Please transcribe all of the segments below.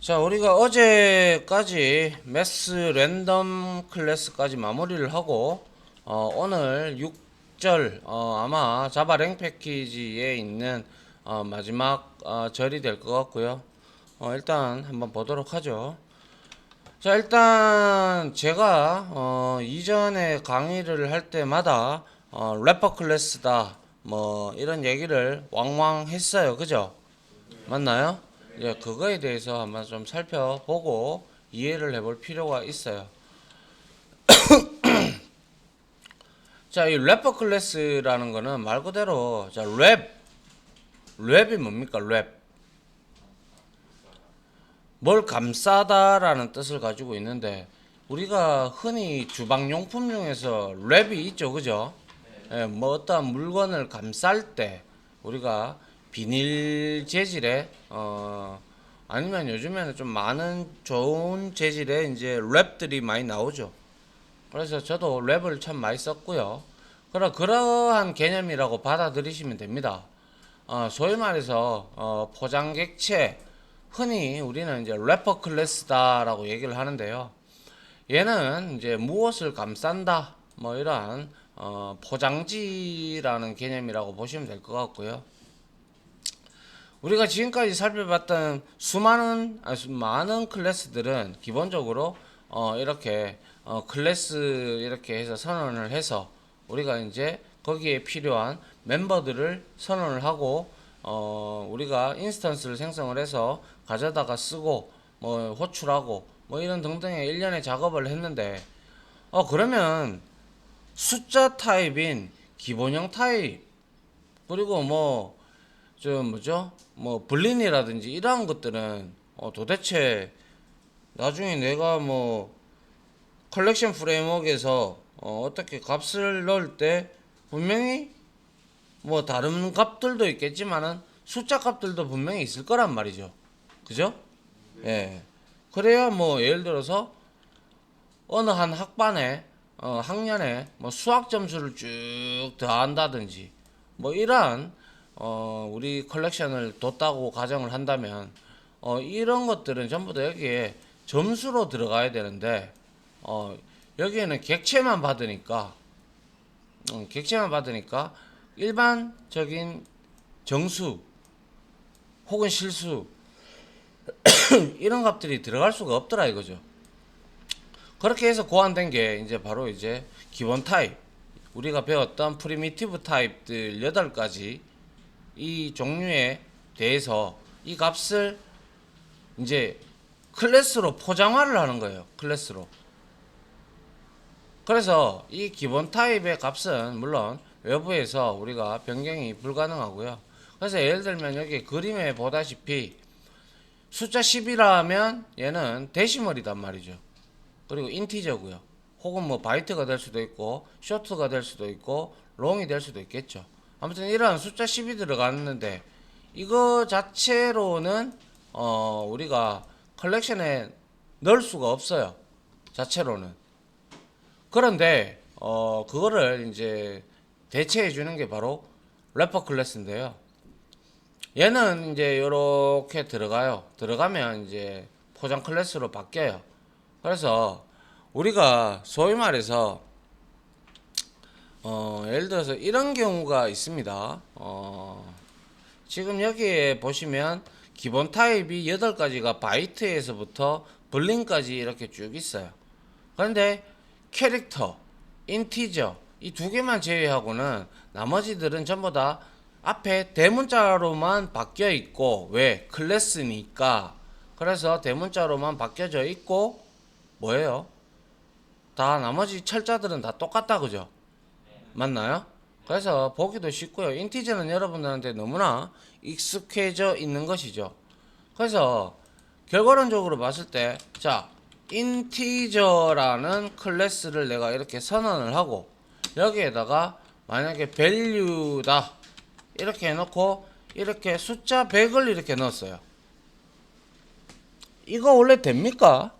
자, 우리가 어제까지 매스 랜덤 클래스까지 마무리를 하고 오늘 6절 아마 자바 랭 패키지에 있는 마지막 절이 될 것 같고요. 일단 한번 보도록 하죠. 자, 일단 제가 이전에 강의를 할 때마다 래퍼 클래스다 뭐 이런 얘기를 왕왕 했어요. 그죠? 맞나요? 예, 그거에 대해서 한번 좀 살펴보고 이해를 해볼 필요가 있어요. 자, 이 래퍼 클래스라는 거는 말 그대로 자, 랩이 뭡니까? 랩. 뭘 감싸다라는 뜻을 가지고 있는데 우리가 흔히 주방용품 중에서 랩이 있죠. 그죠? 예, 뭐 어떠한 물건을 감쌀 때 우리가 비닐 재질의 아니면 요즘에는 좀 많은 좋은 재질의 이제 랩들이 많이 나오죠. 그래서 저도 랩을 참 많이 썼고요. 그러한 개념이라고 받아들이시면 됩니다. 소위 말해서 포장 객체, 흔히 우리는 이제 래퍼 클래스다라고 얘기를 하는데요. 얘는 이제 무엇을 감싼다, 뭐 이러한 포장지라는 개념이라고 보시면 될 것 같고요. 우리가 지금까지 살펴봤던 많은 클래스들은 기본적으로 이렇게 클래스 이렇게 해서 선언을 해서 우리가 이제 거기에 필요한 멤버들을 선언을 하고 우리가 인스턴스를 생성을 해서 가져다가 쓰고 뭐 호출하고 뭐 이런 등등의 일련의 작업을 했는데 그러면 숫자 타입인 기본형 타입 그리고 뭐 저 뭐죠? 뭐 불린이라든지 이러한 것들은 도대체 나중에 내가 뭐 컬렉션 프레임워크에서 어떻게 값을 넣을 때 분명히 뭐 다른 값들도 있겠지만은 숫자 값들도 분명히 있을 거란 말이죠. 그죠? 예. 그래야 뭐 예를 들어서 어느 한 학반에 학년에 뭐 수학 점수를 쭉 더한다든지 뭐 이러한 우리 컬렉션을 뒀다고 가정을 한다면 이런 것들은 전부 다 여기에 점수로 들어가야 되는데 여기에는 객체만 받으니까 일반적인 정수 혹은 실수 이런 값들이 들어갈 수가 없더라 이거죠. 그렇게 해서 고안된 게 이제 바로 이제 기본 타입 우리가 배웠던 프리미티브 타입들 8가지 이 종류에 대해서 이 값을 이제 클래스로 포장화를 하는 거예요. 클래스로. 그래서 이 기본 타입의 값은 물론 외부에서 우리가 변경이 불가능하고요. 그래서 예를 들면 여기 그림에 보다시피 숫자 10이라면 얘는 데시멀이단 말이죠. 그리고 인티저고요. 혹은 뭐 바이트가 될 수도 있고 쇼트가 될 수도 있고 롱이 될 수도 있겠죠. 아무튼 이런 숫자 10이 들어갔는데 이거 자체로는 우리가 컬렉션에 넣을 수가 없어요. 자체로는. 그런데 그거를 이제 대체해 주는 게 바로 래퍼 클래스인데요. 얘는 이제 이렇게 들어가요. 들어가면 이제 포장 클래스로 바뀌어요. 그래서 우리가 소위 말해서 예를 들어서 이런 경우가 있습니다. 지금 여기에 보시면 기본 타입이 8가지가 바이트에서부터 불링까지 이렇게 쭉 있어요. 그런데 캐릭터, 인티저 이 두 개만 제외하고는 나머지들은 전부 다 앞에 대문자로만 바뀌어 있고 왜? 클래스니까. 그래서 대문자로만 바뀌어져 있고 뭐예요? 다 나머지 철자들은 다 똑같다 그죠? 맞나요? 그래서 보기도 쉽고요. 인티저는 여러분들한테 너무나 익숙해져 있는 것이죠. 그래서 결과론적으로 봤을 때, 자, 인티저라는 클래스를 내가 이렇게 선언을 하고, 여기에다가 만약에 value다. 이렇게 해놓고, 이렇게 숫자 100을 이렇게 넣었어요. 이거 원래 됩니까?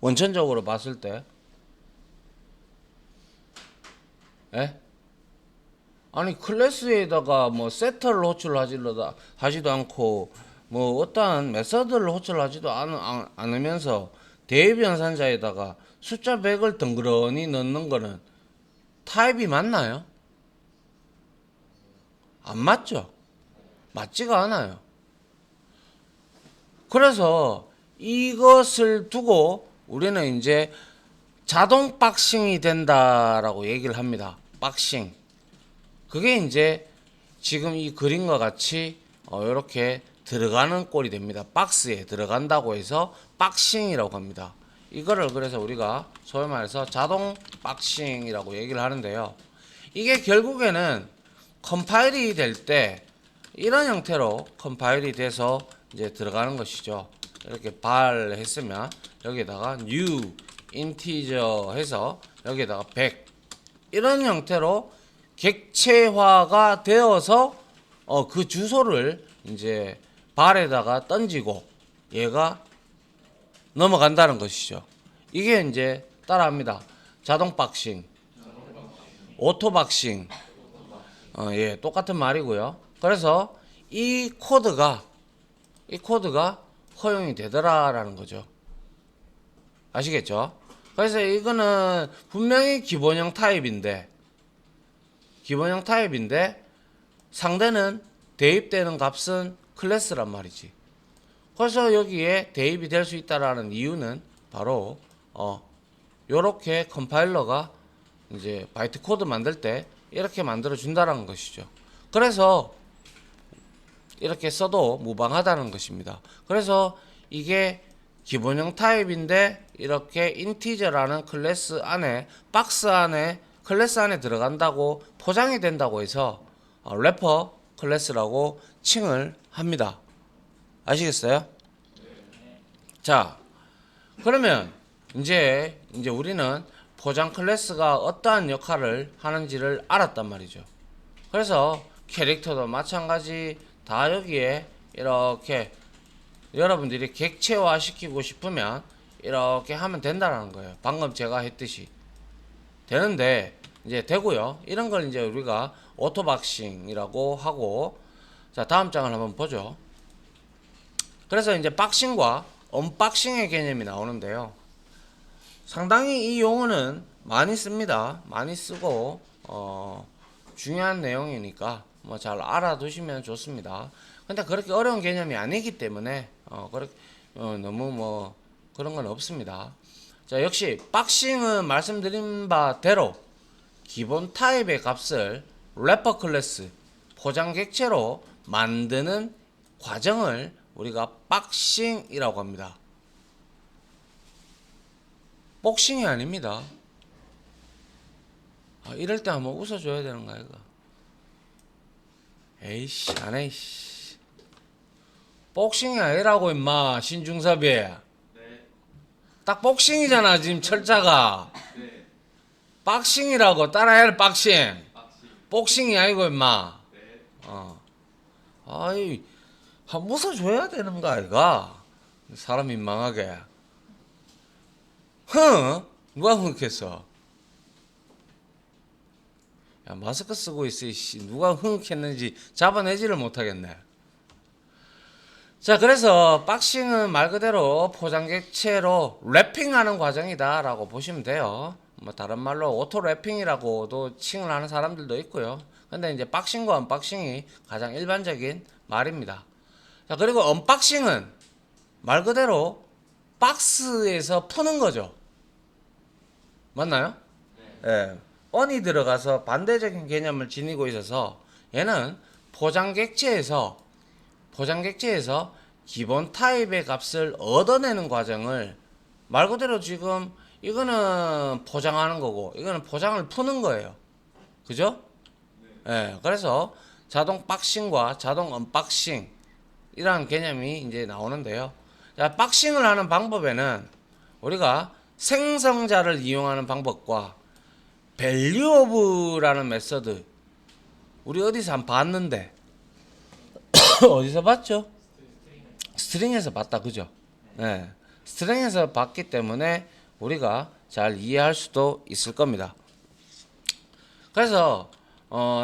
원천적으로 봤을 때. 예? 아니 클래스에다가 뭐 세터를 호출하지도 않고 뭐 어떠한 메서드를 호출하지도 않으면서 대입 연산자에다가 숫자 100을 덩그러니 넣는 거는 타입이 맞나요? 안 맞죠? 맞지가 않아요. 그래서 이것을 두고 우리는 이제 자동 박싱이 된다라고 얘기를 합니다. 박싱. 그게 이제 지금 이 그림과 같이 이렇게 들어가는 꼴이 됩니다. 박스에 들어간다고 해서 박싱이라고 합니다. 이거를 그래서 우리가 소위 말해서 자동 박싱이라고 얘기를 하는데요. 이게 결국에는 컴파일이 될 때 이런 형태로 컴파일이 돼서 이제 들어가는 것이죠. 이렇게 발 했으면 여기에다가 new integer 해서 여기에다가 100 이런 형태로 객체화가 되어서 그 주소를 이제 발에다가 던지고 얘가 넘어간다는 것이죠. 이게 이제 따라합니다. 자동 박싱, 오토 박싱. 예, 똑같은 말이고요. 그래서 이 코드가 허용이 되더라라는 거죠. 아시겠죠? 그래서 이거는 분명히 기본형 타입인데 상대는 대입되는 값은 클래스란 말이지. 그래서 여기에 대입이 될 수 있다라는 이유는 바로 요렇게 컴파일러가 이제 바이트 코드 만들 때 이렇게 만들어 준다라는 것이죠. 그래서 이렇게 써도 무방하다는 것입니다. 그래서 이게 기본형 타입인데 이렇게 인티저라는 클래스 안에 박스 안에 클래스 안에 들어간다고 포장이 된다고 해서 래퍼 클래스라고 칭을 합니다. 아시겠어요? 자, 그러면 이제 우리는 포장 클래스가 어떠한 역할을 하는지를 알았단 말이죠. 그래서 캐릭터도 마찬가지 다 여기에 이렇게 여러분들이 객체화 시키고 싶으면 이렇게 하면 된다는 거예요. 방금 제가 했듯이 되는데 이제 되고요. 이런 걸 이제 우리가 오토박싱이라고 하고, 자 다음 장을 한번 보죠. 그래서 이제 박싱과 언박싱의 개념이 나오는데요. 상당히 이 용어는 많이 씁니다. 많이 쓰고 중요한 내용이니까 뭐 잘 알아두시면 좋습니다. 근데 그렇게 어려운 개념이 아니기 때문에 그렇게 너무 뭐 그런 건 없습니다. 자, 역시 박싱은 말씀드린 바대로 기본 타입의 값을 래퍼 클래스 포장 객체로 만드는 과정을 우리가 박싱이라고 합니다. 복싱이 아닙니다. 이럴 때 한번 웃어줘야 되는 거야, 이거. 에이씨, 안 해, 이씨. 복싱이 아니라고, 임마, 신중섭이. 네. 딱 복싱이잖아, 지금 철자가. 네. 박싱이라고, 따라해, 박싱. 복싱이 아니고, 임마. 네. 아이, 한번 웃어줘야 되는 거 아이가? 사람 민망하게. 누가 흥했어? 야, 마스크 쓰고 있어, 씨. 누가 흥했는지 잡아내지를 못하겠네. 자, 그래서 박싱은 말 그대로 포장객체로 랩핑하는 과정이다라고 보시면 돼요. 뭐 다른 말로 오토 랩핑이라고도 칭을 하는 사람들도 있고요. 근데 이제 박싱과 언박싱이 가장 일반적인 말입니다. 자, 그리고 언박싱은 말 그대로 박스에서 푸는 거죠. 맞나요? 네. 예. 언이 들어가서 반대적인 개념을 지니고 있어서 얘는 포장객체에서 기본 타입의 값을 얻어내는 과정을 말 그대로 지금 이거는 포장하는 거고 이거는 포장을 푸는 거예요. 그죠? 네. 그래서 자동 박싱과 자동 언박싱 이런 개념이 이제 나오는데요. 자, 박싱을 하는 방법에는 우리가 생성자를 이용하는 방법과 valueof라는 메서드 우리 어디서 한번 봤는데 어디서 봤죠? 스트링에서 봤다, 그죠? 네. 스트링에서 봤기 때문에 우리가 잘 이해할 수도 있을 겁니다. 그래서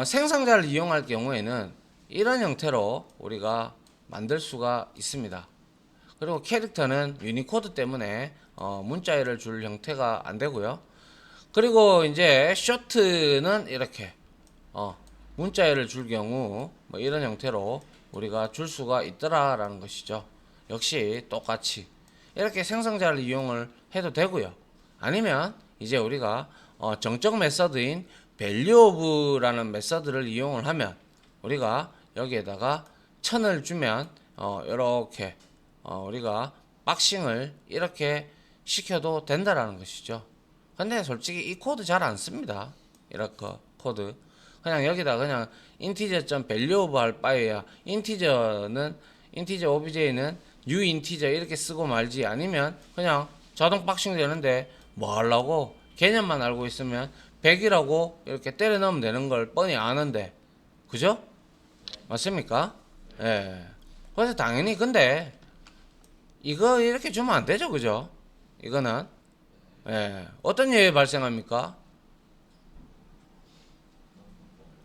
생성자를 이용할 경우에는 이런 형태로 우리가 만들 수가 있습니다. 그리고 캐릭터는 유니코드 때문에 문자열을 줄 형태가 안 되고요. 그리고 이제 쇼트는 이렇게 문자열을 줄 경우 뭐 이런 형태로 우리가 줄 수가 있더라라는 것이죠. 역시 똑같이 이렇게 생성자를 이용을 해도 되고요. 아니면 이제 우리가 정적 메서드인 valueof라는 메서드를 이용을 하면 우리가 여기에다가 1000을 주면 이렇게 우리가 박싱을 이렇게 시켜도 된다라는 것이죠. 근데 솔직히 이 코드 잘 안 씁니다. 이렇게 코드 그냥 여기다 그냥 integer.valueof 할 바에야 인티저 obj는 new integer 이렇게 쓰고 말지, 아니면 그냥 자동 박싱 되는데 뭐 하려고 개념만 알고 있으면 100이라고 이렇게 때려 넣으면 되는 걸 뻔히 아는데, 그죠? 맞습니까? 예. 그래서 당연히 근데 이거 이렇게 주면 안 되죠, 그죠? 이거는 어떤 예에 발생합니까?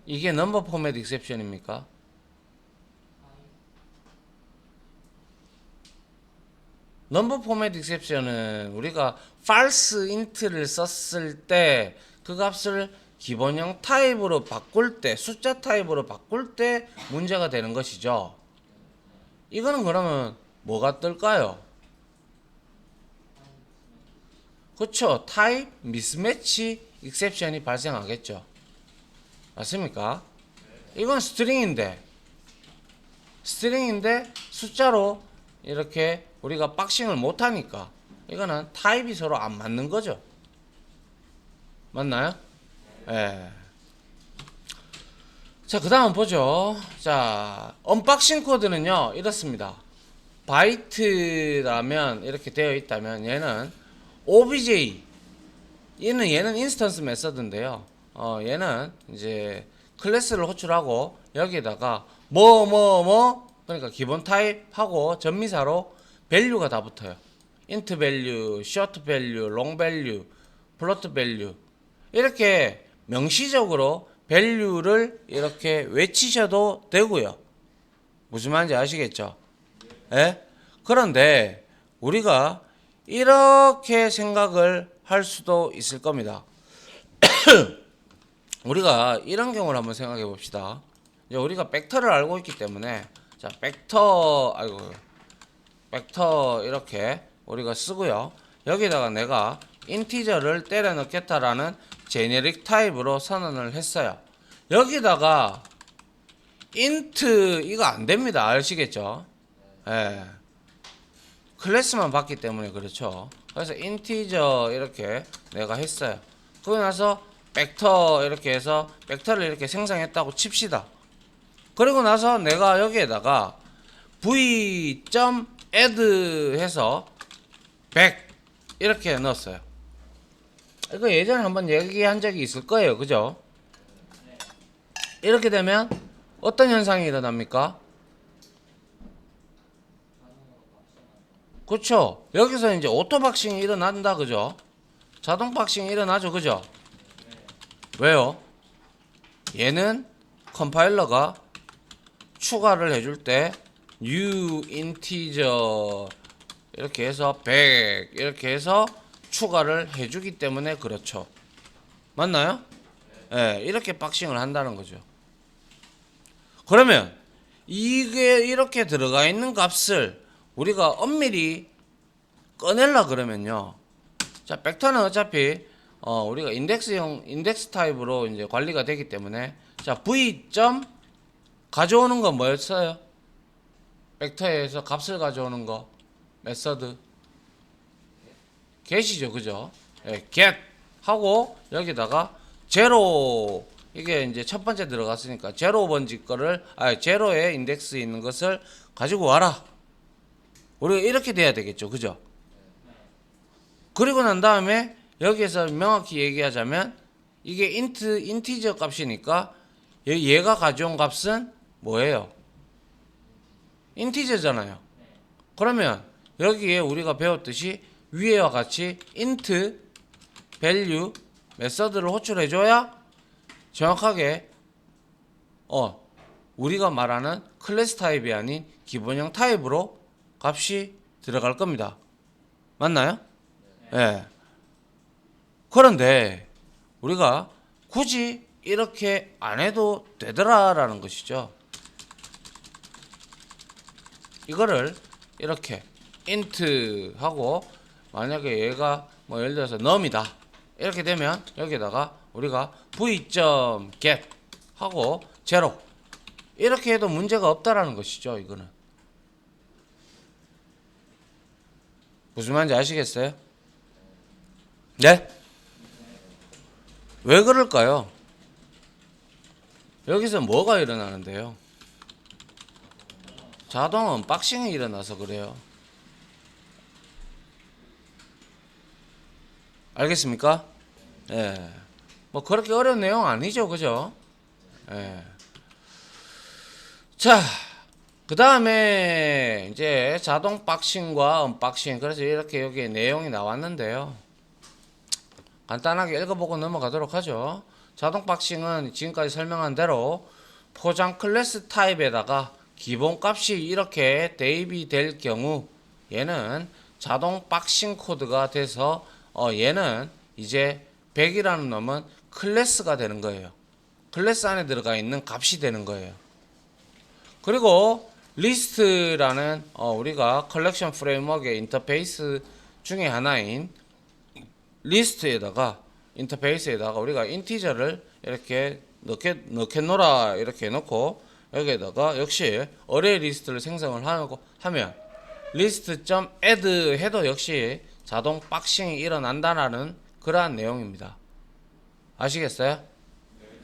이게 넘버 포맷 익셉션입니까? 넘버 포맷 익셉션은 우리가 false int를 썼을 때 그 값을 기본형 타입으로 바꿀 때, 숫자 타입으로 바꿀 때 문제가 되는 것이죠. 이거는 그러면 뭐가 뜰까요? 그쵸, 타입 미스매치 익셉션이 발생하겠죠. 맞습니까? 이건 스트링인데 숫자로 이렇게 우리가 박싱을 못하니까 이거는 타입이 서로 안 맞는 거죠. 맞나요? 예. 자, 그 다음 보죠. 자, 언박싱 코드는요 이렇습니다. 바이트라면 이렇게 되어 있다면 얘는 obj, 얘는 인스턴스 메서드인데요. 얘는 이제 클래스를 호출하고 여기에다가 그러니까 기본 타입하고 전미사로 밸류가 다 붙어요. int 밸류, short 밸류, long 밸류, float 밸류, 이렇게 명시적으로 밸류를 이렇게 외치셔도 되고요. 무슨 말인지 아시겠죠? 예? 그런데 우리가 이렇게 생각을 할 수도 있을 겁니다. 우리가 이런 경우를 한번 생각해 봅시다. 이제 우리가 벡터를 알고 있기 때문에 자, 벡터 이렇게 우리가 쓰고요. 여기다가 내가 인티저를 때려 넣겠다라는 제네릭 타입으로 선언을 했어요. 여기다가 int 이거 안 됩니다. 아시겠죠? 예. 클래스만 봤기 때문에 그렇죠. 그래서 인티저 이렇게 내가 했어요. 그러고 나서 벡터 이렇게 해서 벡터를 이렇게 생성했다고 칩시다. 그리고 나서 내가 여기에다가 v.add 해서 100 이렇게 넣었어요. 이거 예전에 한번 얘기한 적이 있을 거예요. 그죠? 이렇게 되면 어떤 현상이 일어납니까? 그쵸? 여기서 이제 오토 박싱이 일어난다. 그죠? 자동 박싱이 일어나죠. 그죠? 왜요? 얘는 컴파일러가 추가를 해줄 때 new integer 이렇게 해서 100 이렇게 해서 추가를 해주기 때문에 그렇죠. 맞나요? 예, 이렇게 박싱을 한다는 거죠. 그러면 이게 이렇게 들어가 있는 값을 우리가 엄밀히 꺼내려 그러면요. 자, 벡터는 어차피 우리가 인덱스 타입으로 이제 관리가 되기 때문에 자, v. 가져오는 건 뭐였어요? 벡터에서 값을 가져오는 거 메서드 get이죠. 그죠? 예, get 하고 여기다가 제로, 이게 이제 첫 번째 들어갔으니까 제로 번지 거를 제로에 인덱스 있는 것을 가지고 와라. 우리가 이렇게 돼야 되겠죠. 그죠? 그리고 난 다음에 여기에서 명확히 얘기하자면 이게 인티저 값이니까 얘가 가져온 값은 뭐예요? 인티저잖아요. 그러면 여기에 우리가 배웠듯이 위에와 같이 int value 메서드를 호출해줘야 정확하게 우리가 말하는 클래스 타입이 아닌 기본형 타입으로 값이 들어갈 겁니다. 맞나요? 예. 그런데 우리가 굳이 이렇게 안 해도 되더라라는 것이죠. 이거를 이렇게 int 하고 만약에 얘가 뭐 예를 들어서 num이다 이렇게 되면 여기다가 우리가 v.get 하고 0 이렇게 해도 문제가 없다라는 것이죠. 이거는 무슨 말인지 아시겠어요? 네? 왜 그럴까요? 여기서 뭐가 일어나는데요? 자동 언박싱이 일어나서 그래요. 알겠습니까? 예. 뭐 그렇게 어려운 내용 아니죠, 그죠? 예. 자, 그 다음에 이제 자동 박싱과 언박싱. 그래서 이렇게 여기 내용이 나왔는데요. 간단하게 읽어보고 넘어가도록 하죠. 자동 박싱은 지금까지 설명한 대로 포장 클래스 타입에다가 기본 값이 이렇게 대입이 될 경우 얘는 자동 박싱 코드가 돼서 얘는 이제 100이라는 놈은 클래스가 되는 거예요. 클래스 안에 들어가 있는 값이 되는 거예요. 그리고 리스트라는 우리가 컬렉션 프레임워크의 인터페이스 중에 하나인 리스트에다가 인터페이스에다가 우리가 인티저를 이렇게 넣게 놓으라 이렇게 해놓고 여기에다가 역시 어레이 리스트를 생성을 하고 하면 list.add 해도 역시 자동 박싱이 일어난다라는 그러한 내용입니다. 아시겠어요?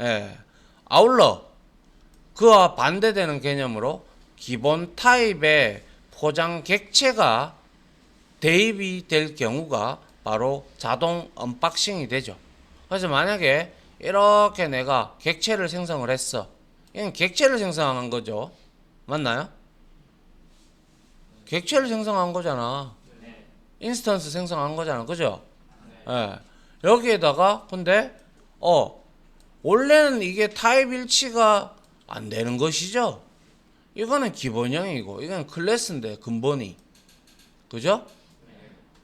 예. 아울러 그와 반대되는 개념으로 기본 타입의 포장 객체가 대입이 될 경우가 바로 자동 언박싱이 되죠. 그래서 만약에 이렇게 내가 객체를 생성을 했어. 이건 객체를 생성한 거죠. 맞나요? 객체를 생성한 거잖아. 인스턴스 생성한 거잖아. 그죠? 예. 여기에다가 근데 원래는 이게 타입 일치가 안 되는 것이죠. 이거는 기본형이고 이건 클래스인데 근본이. 그죠?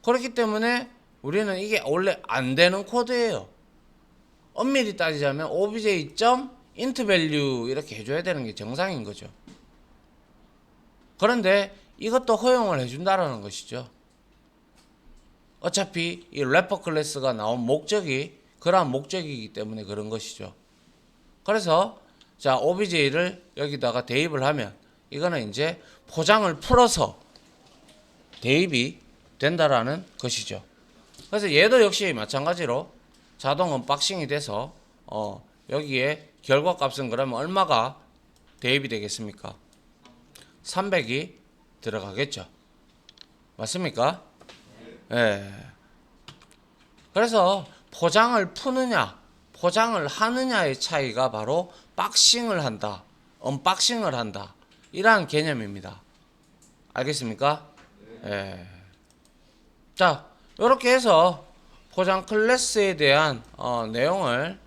그렇기 때문에 우리는 이게 원래 안 되는 코드예요. 엄밀히 따지자면 obj.intValue 이렇게 해줘야 되는 게 정상인 거죠. 그런데 이것도 허용을 해준다라는 것이죠. 어차피 이 래퍼 클래스가 나온 목적이 그러한 목적이기 때문에 그런 것이죠. 그래서 자 obj를 여기다가 대입을 하면 이거는 이제 포장을 풀어서 대입이 된다라는 것이죠. 그래서 얘도 역시 마찬가지로 자동 언박싱이 돼서 여기에 결과값은 그러면 얼마가 대입이 되겠습니까? 300이 들어가겠죠. 맞습니까? 예. 그래서 포장을 푸느냐, 포장을 하느냐의 차이가 바로 박싱을 한다, 언박싱을 한다 이러한 개념입니다. 알겠습니까? 예. 자, 이렇게 해서 포장 클래스에 대한 내용을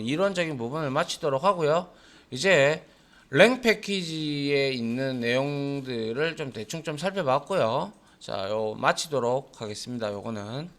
이론적인 부분을 마치도록 하고요. 이제 랭 패키지에 있는 내용들을 좀 대충 좀 살펴봤고요. 자, 요 마치도록 하겠습니다. 요거는